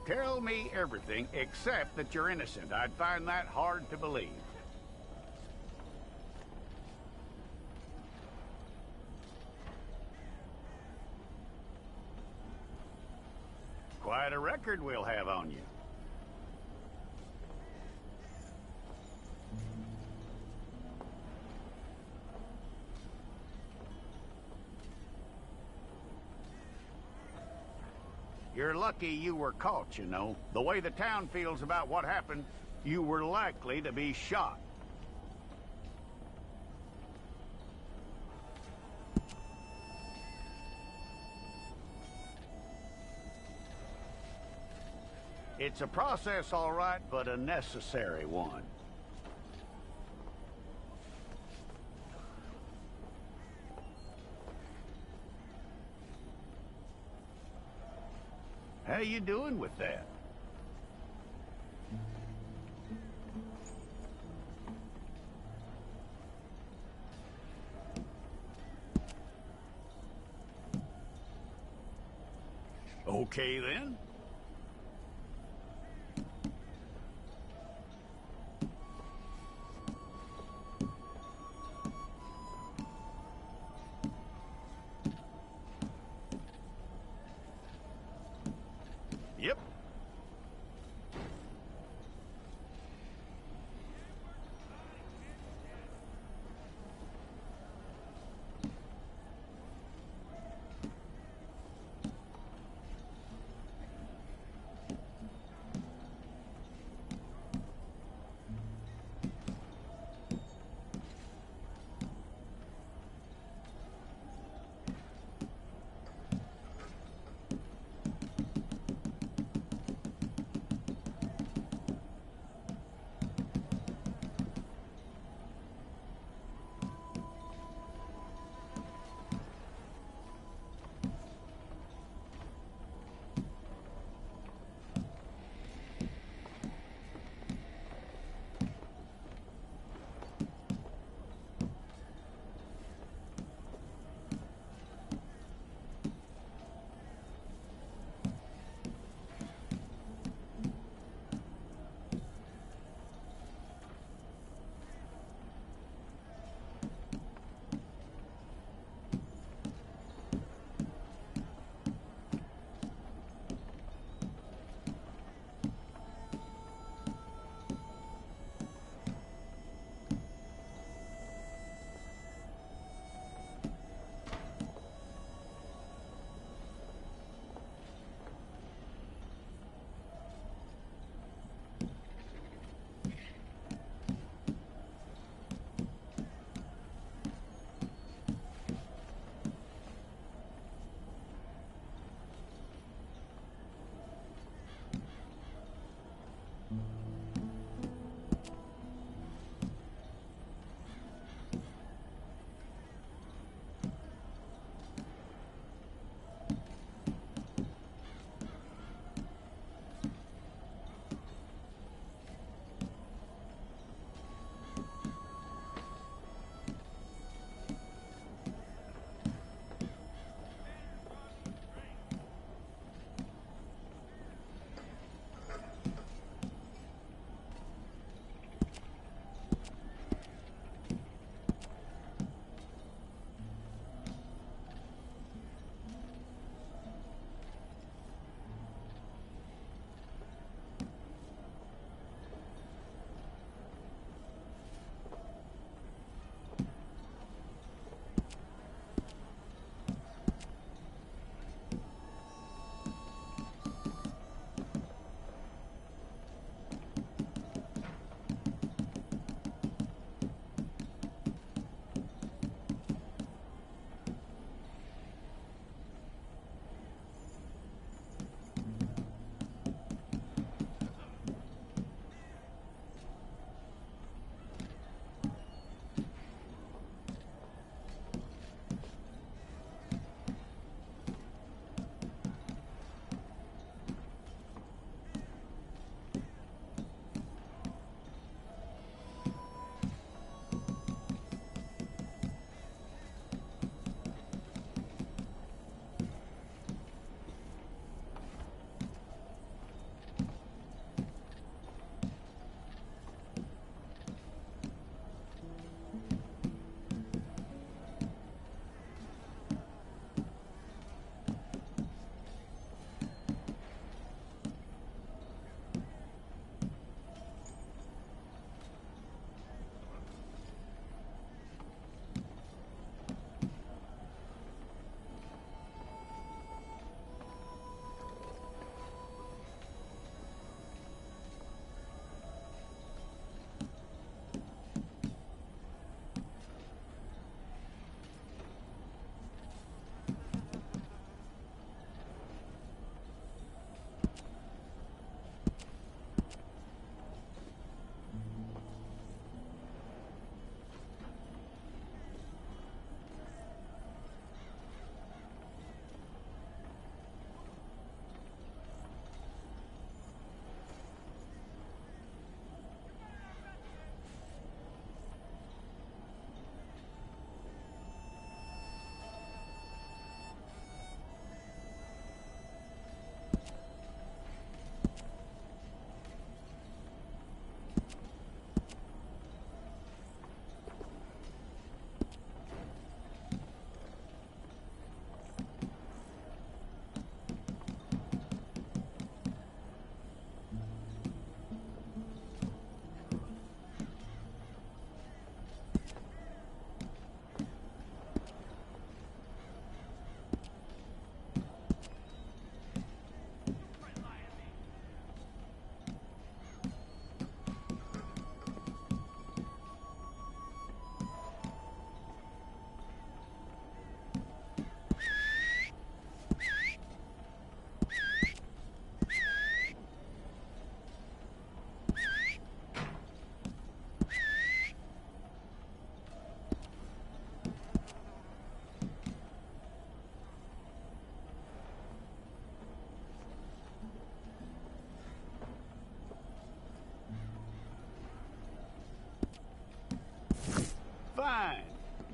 Tell me everything except that you're innocent. I'd find that hard to believe. Quite a record we'll have on you. You're lucky you were caught, you know. The way the town feels about what happened, you were likely to be shot. It's a process, all right, but a necessary one. How you doing with that? Okay, then. Yep.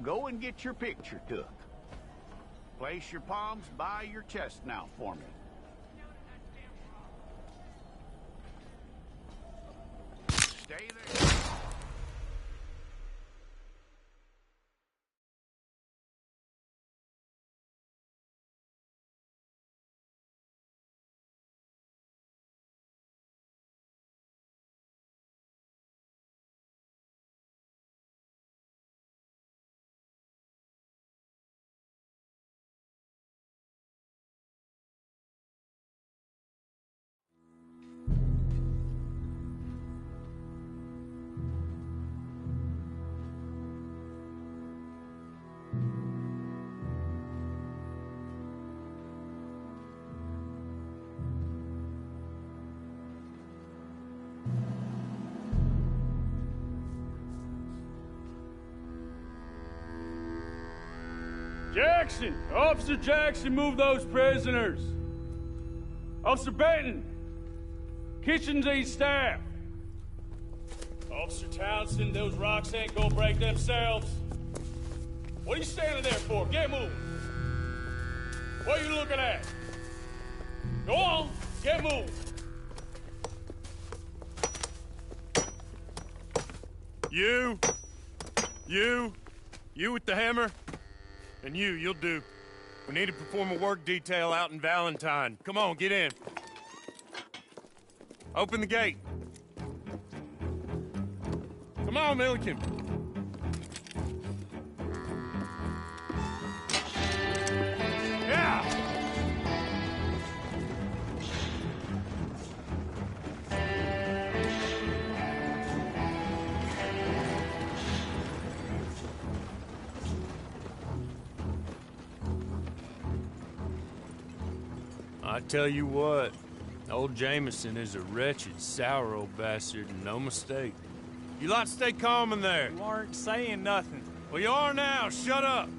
go and get your picture took. Place your palms by your chest now for me. Stay there. Jackson! Officer Jackson, move those prisoners! Officer Benton! Kitchens ain't staff! Officer Townsend, those rocks ain't gonna break themselves. What are you standing there for? Get moving! What are you looking at? Go on, get moving! You with the hammer? And you'll do. We need to perform a work detail out in Valentine. Come on, get in. Open the gate. Come on, Milliken. Yeah! I tell you what, old Jameson is a wretched, sour old bastard, and no mistake. You lot stay calm in there. You aren't saying nothing. Well, you are now. Shut up.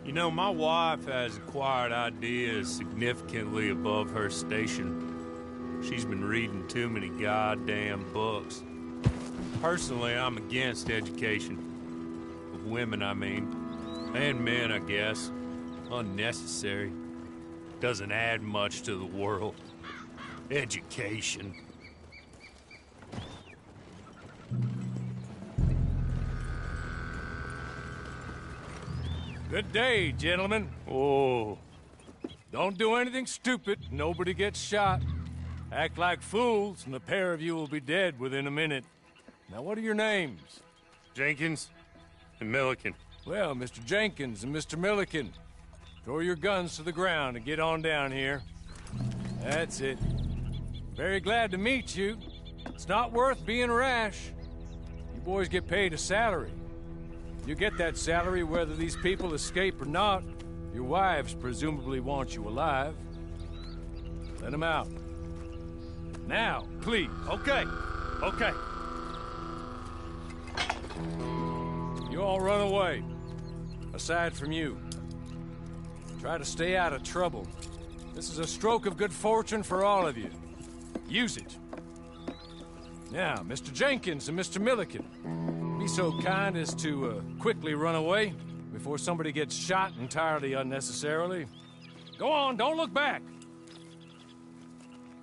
You know, my wife has acquired ideas significantly above her station. She's been reading too many goddamn books. Personally, I'm against education. Of women, I mean. And men, I guess. Unnecessary. Doesn't add much to the world. Education. Good day, gentlemen. Oh. Don't do anything stupid. Nobody gets shot. Act like fools, and the pair of you will be dead within a minute. Now, what are your names? Jenkins and Milliken. Well, Mr. Jenkins and Mr. Milliken, throw your guns to the ground and get on down here. That's it. Very glad to meet you. It's not worth being rash. You boys get paid a salary. You get that salary whether these people escape or not. Your wives presumably want you alive. Let them out. Now, please. Okay. You all run away. Aside from you. Try to stay out of trouble. This is a stroke of good fortune for all of you. Use it. Now, Mr. Jenkins and Mr. Milliken, be so kind as to quickly run away before somebody gets shot entirely unnecessarily. Go on, don't look back.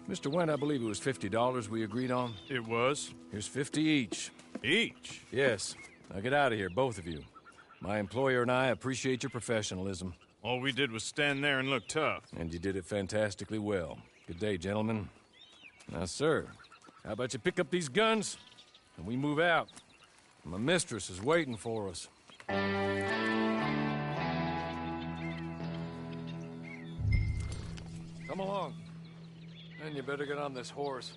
Mr. Wendt, I believe it was $50 we agreed on. It was. Here's 50 each. Each? Yes. Now get out of here, both of you. My employer and I appreciate your professionalism. All we did was stand there and look tough. And you did it fantastically well. Good day, gentlemen. Now, sir, how about you pick up these guns and we move out? My mistress is waiting for us. Come along. And you better get on this horse.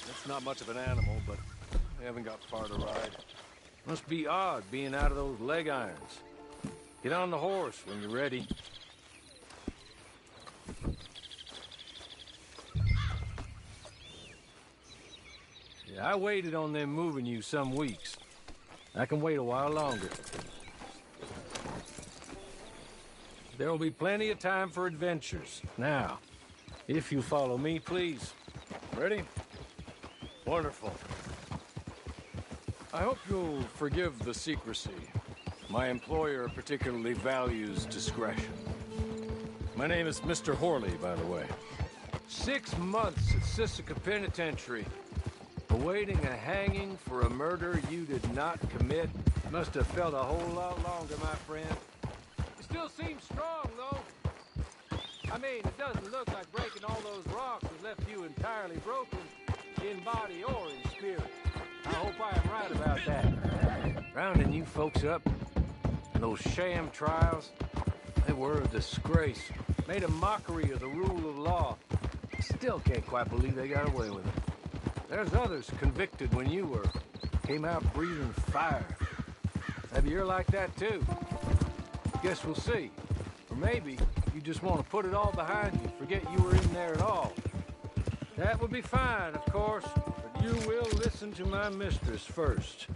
It's not much of an animal, but we haven't got far to ride. Must be odd being out of those leg irons. Get on the horse when you're ready. I waited on them moving you some weeks. I can wait a while longer. There will be plenty of time for adventures. Now, if you follow me, please. Ready? Wonderful. I hope you'll forgive the secrecy. My employer particularly values discretion. My name is Mr. Horley, by the way. 6 months at Sisika Penitentiary, awaiting a hanging for a murder you did not commit. Must have felt a whole lot longer, my friend. You still seem strong, though. I mean, it doesn't look like breaking all those rocks has left you entirely broken, in body or in spirit. I hope I am right about that. Rounding you folks up, and those sham trials, they were a disgrace. Made a mockery of the rule of law. Still can't quite believe they got away with it. There's others convicted when you were. Came out breathing fire. Maybe you're like that too. Guess we'll see. Or maybe you just want to put it all behind you, forget you were in there at all. That would be fine, of course, but you will listen to my mistress first.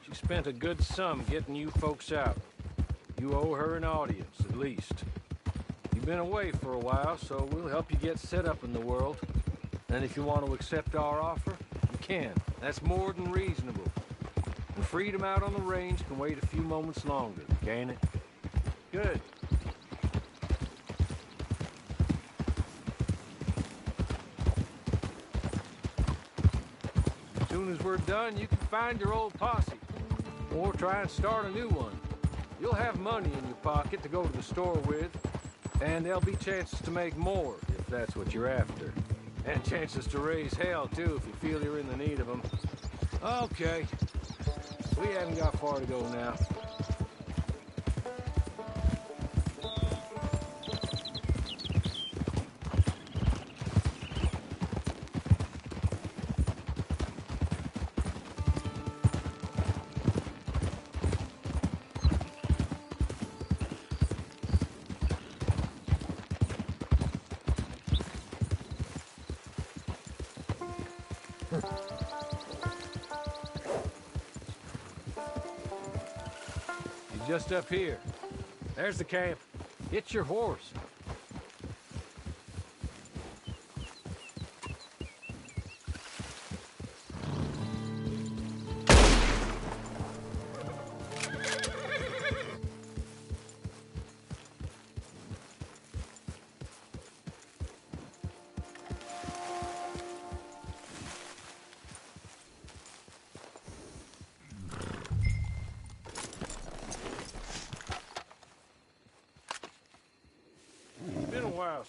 She spent a good sum getting you folks out. You owe her an audience, at least. You've been away for a while, so we'll help you get set up in the world. And if you want to accept our offer, you can. That's more than reasonable. And freedom out on the range can wait a few moments longer, can't it? Good. As soon as we're done, you can find your old posse. Or try and start a new one. You'll have money in your pocket to go to the store with. And there'll be chances to make more, if that's what you're after. And chances to raise hell, too, if you feel you're in the need of them. Okay. We haven't got far to go now. Just up here. There's the camp. Get your horse.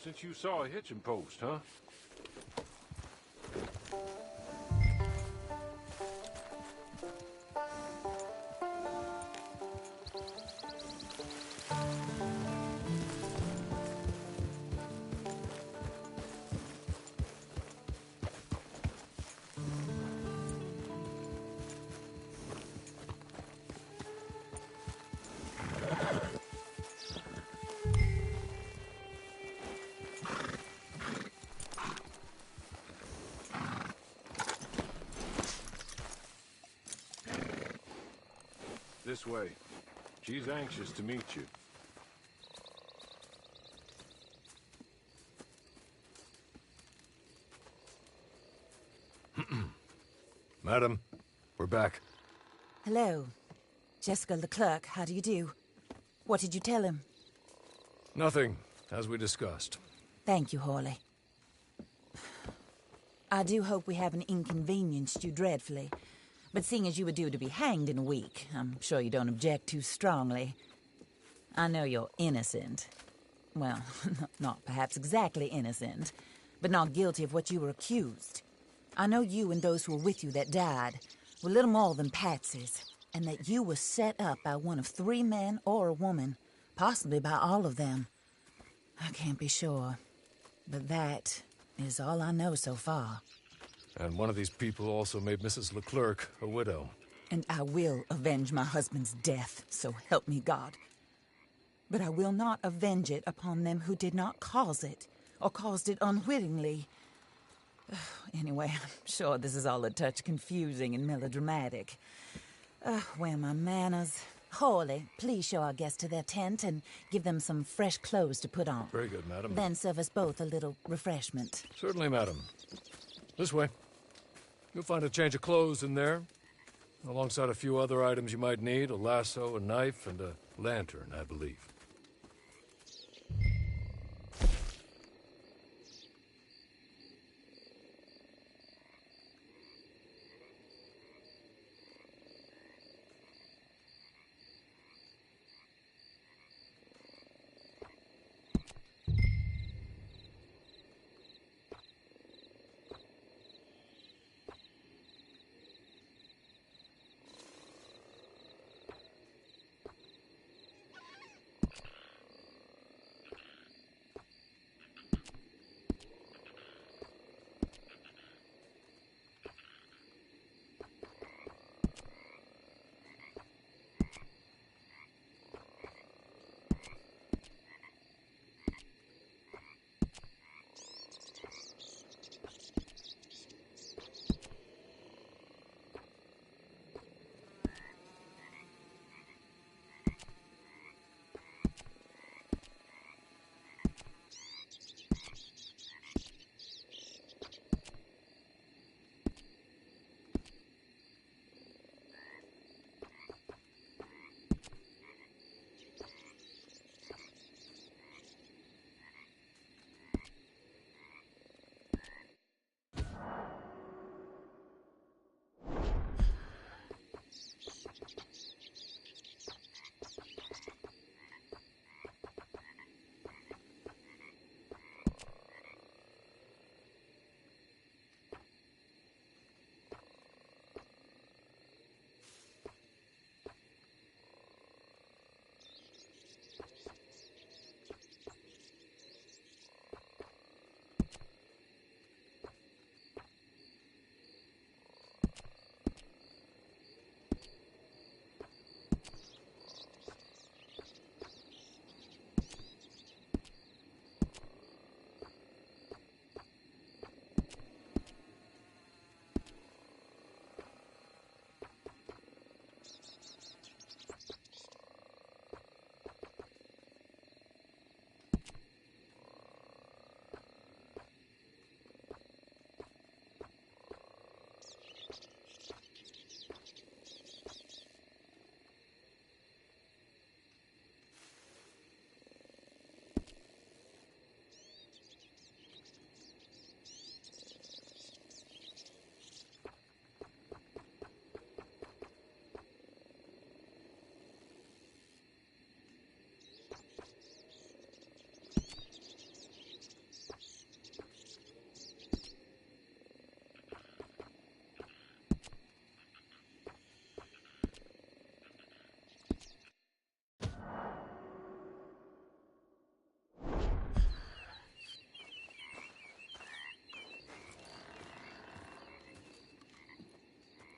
Since you saw a hitching post, huh? This way. She's anxious to meet you. Madam, we're back. Hello. Jessica Leclerc, how do you do? What did you tell him? Nothing, as we discussed. Thank you, Horley. I do hope we haven't inconvenienced you dreadfully. But seeing as you were due to be hanged in a week, I'm sure you don't object too strongly. I know you're innocent. Well, not perhaps exactly innocent, but not guilty of what you were accused. I know you and those who were with you that died were little more than patsies, and that you were set up by one of 3 men or a woman, possibly by all of them. I can't be sure, but that is all I know so far. And one of these people also made Mrs. Leclerc a widow. And I will avenge my husband's death, so help me God. But I will not avenge it upon them who did not cause it, or caused it unwittingly. Anyway, I'm sure this is all a touch confusing and melodramatic. Where are my manners? Hawley, please show our guests to their tent and give them some fresh clothes to put on. Very good, madam. Then serve us both a little refreshment. Certainly, madam. This way. You'll find a change of clothes in there, alongside a few other items you might need, a lasso, a knife, and a lantern, I believe.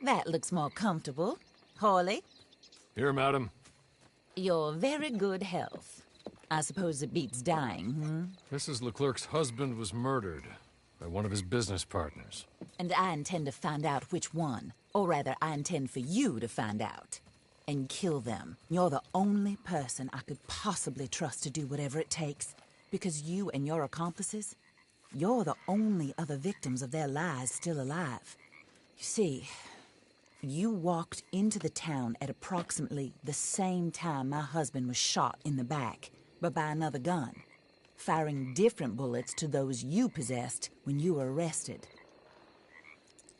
That looks more comfortable. Hawley, Here, madam. your very good health. I suppose it beats dying, hmm? Mrs. Leclerc's husband was murdered by one of his business partners. And I intend to find out which one. Or rather, I intend for you to find out. And kill them. You're the only person I could possibly trust to do whatever it takes. Because you and your accomplices, you're the only other victims of their lies still alive. You see, you walked into the town at approximately the same time my husband was shot in the back, but by another gun, firing different bullets to those you possessed when you were arrested.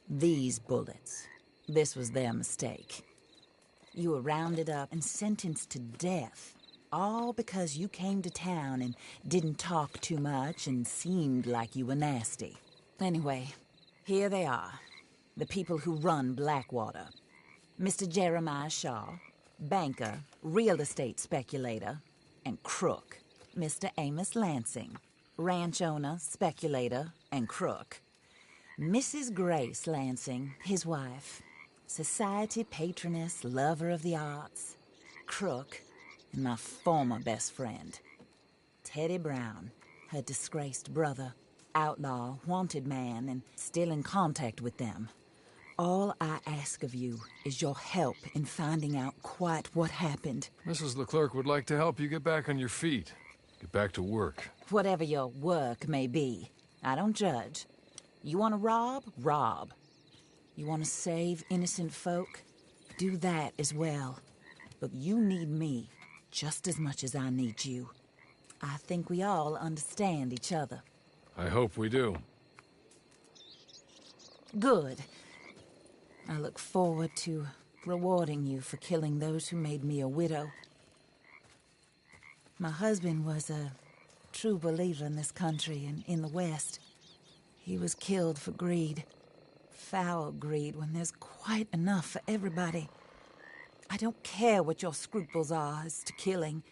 These bullets, this was their mistake. You were rounded up and sentenced to death, all because you came to town and didn't talk too much and seemed like you were nasty. Anyway, here they are. The people who run Blackwater. Mr. Jeremiah Shaw, banker, real estate speculator, and crook. Mr. Amos Lansing, ranch owner, speculator, and crook. Mrs. Grace Lansing, his wife, society patroness, lover of the arts, crook, and my former best friend. Teddy Brown, her disgraced brother. outlaw, wanted man, and still in contact with them. All I ask of you is your help in finding out quite what happened. Mrs. Leclerc would like to help you get back on your feet. Get back to work. Whatever your work may be, I don't judge. You want to rob? Rob. You want to save innocent folk? Do that as well. But you need me just as much as I need you. I think we all understand each other. I hope we do. Good. I look forward to rewarding you for killing those who made me a widow. My husband was a true believer in this country and in the West. He was killed for greed. Foul greed when there's quite enough for everybody. I don't care what your scruples are as to killing.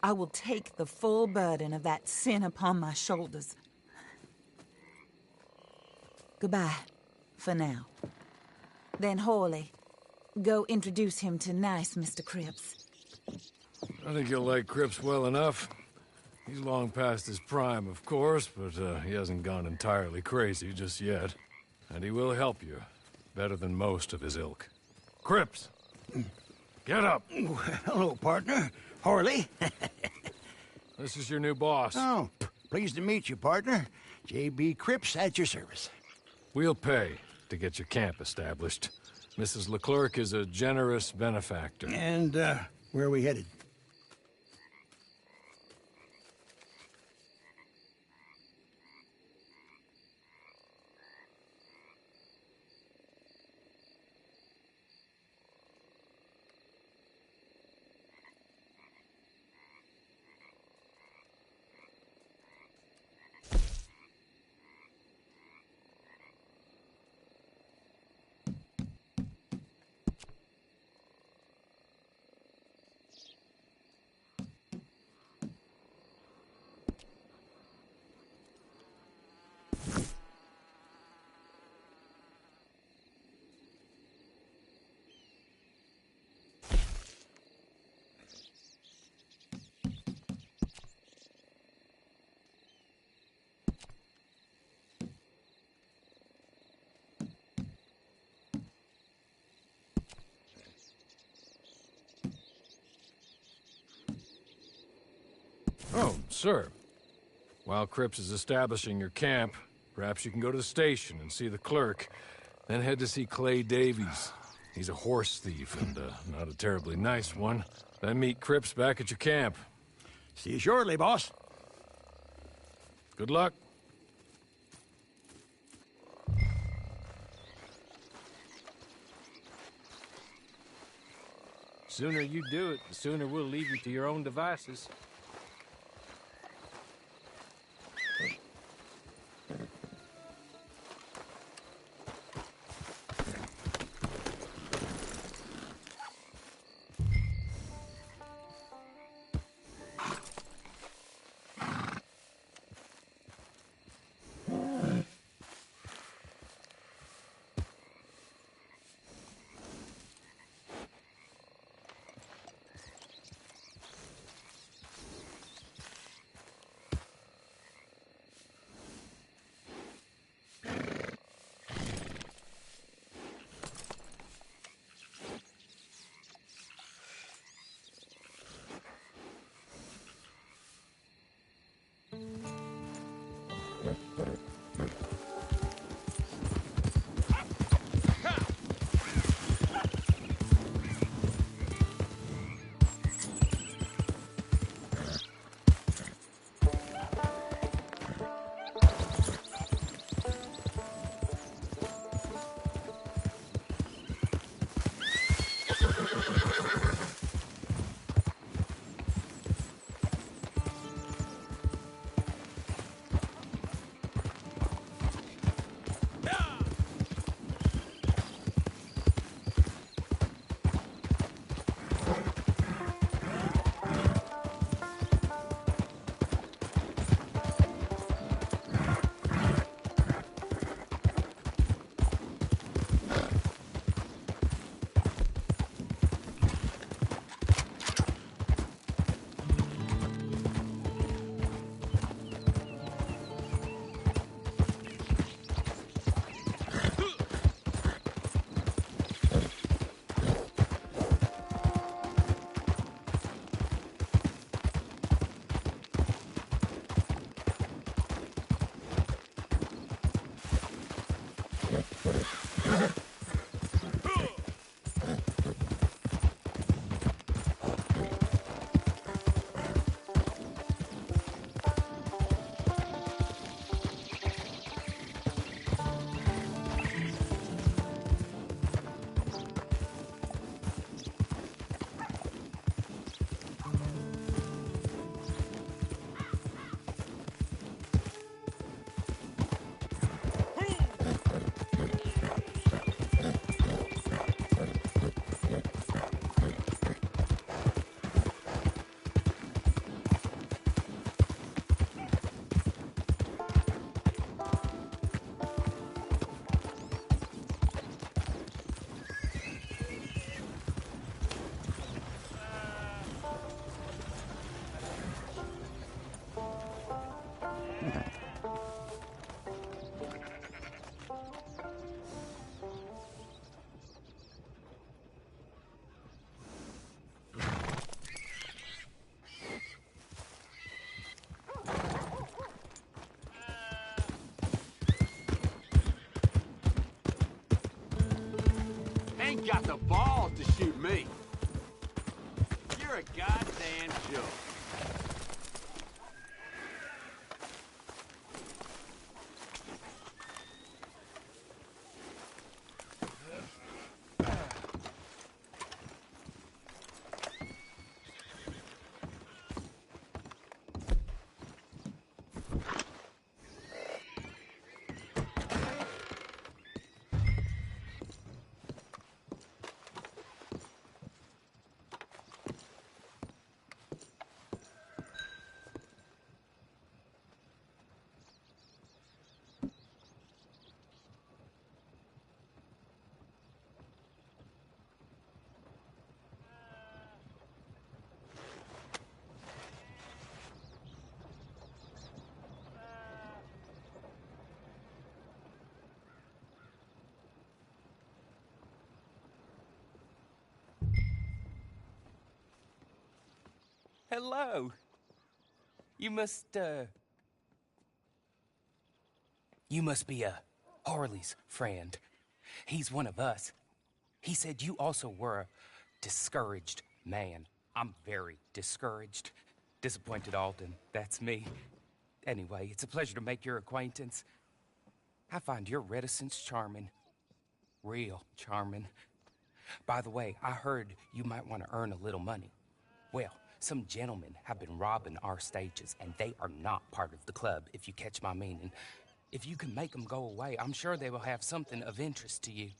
I will take the full burden of that sin upon my shoulders. Goodbye, for now. Then Hawley, go introduce him to nice Mr. Cripps. I think you'll like Cripps well enough. He's long past his prime, of course, but he hasn't gone entirely crazy just yet. And he will help you, better than most of his ilk. Cripps! Get up! Hello, partner. Harley. This is your new boss. Oh, pleased to meet you, partner. J.B. Cripps at your service. We'll pay to get your camp established. Mrs. Leclerc is a generous benefactor. And, where are we headed? Oh, sir. While Cripps is establishing your camp, perhaps you can go to the station and see the clerk, then head to see Clay Davies. He's a horse thief, and not a terribly nice one. Then meet Cripps back at your camp. See you shortly, boss. Good luck. Sooner you do it, the sooner we'll leave you to your own devices. Ain't got the balls to shoot me. You're a goddamn joke. Hello. You must be Harley's friend. He's one of us. He said you also were a discouraged man. I'm very discouraged. Disappointed Alden, that's me. Anyway, it's a pleasure to make your acquaintance. I find your reticence charming. Real charming. By the way, I heard you might want to earn a little money. Well, some gentlemen have been robbing our stages, and they are not part of the club, if you catch my meaning. If you can make them go away, I'm sure they will have something of interest to you.